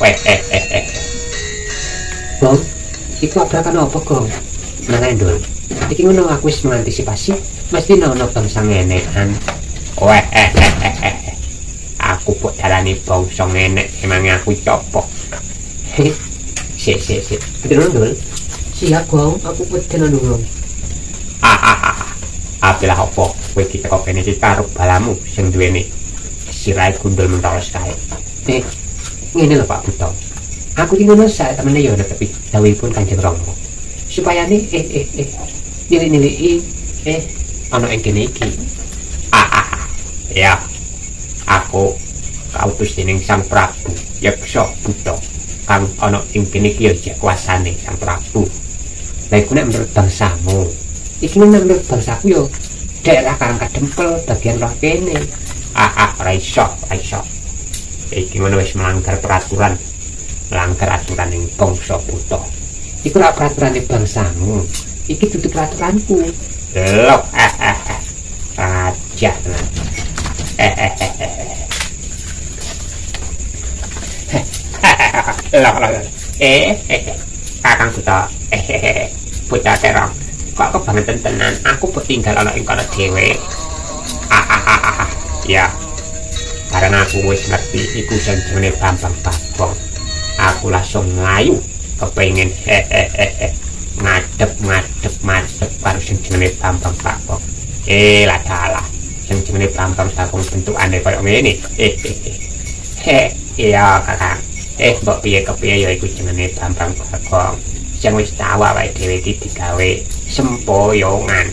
Weh, Gong, iku abrakan apa, Gong? Nang iki ngono aku wis mengantisipasi, mesti ono bangsa ngenekan. weh, aku kok dalani bangsa ngenek emang aku copo. Sik. Dul. Siap, Gong, aku peden dulu. Apilah apa kowe iki teko kene iki karo balamu sing duweni sirahe gundul mentoros kae. Ngene lho Pak Buto. Aku iki ngono sak temene ya netepi dawuhipun Kanjeng Rama. Supayane niliki ana ing kene iki. Ya. Aku kautus dening Sang Prabu Yeksa Buto kang ana ing kene iki ya kuasane Sang Prabu. Lah iku nek menurut bangsamu, iki menurut bangsaku yo daerah Karang Kadempel bagian roh kene. Ora iso. Iki ngono wis melanggar peraturan. Melanggar aturan ing bangsa Buto. Iku ora peraturan bangsamu. Iki dudu peraturanku. Lho, aja tenan. Lho. Kakang Buto. Bocah terong. Kok kebangetan tenan, aku kok tinggal ana ing kono dhewe. Ya. Karena aku wis ngerti iku jenenge Bambang Bagong. Aku langsung mlayu kepengin ngadep karo sing jenenge Bambang Bagong. Lah dalah. Sing jenenge Bambang Bagong bentukane koyo ngene. Iya, Kakang. Mbok piye ya iku jenenge Bambang Bagong. Sing wis tawa wae dhewe iki digawe sempoyongan.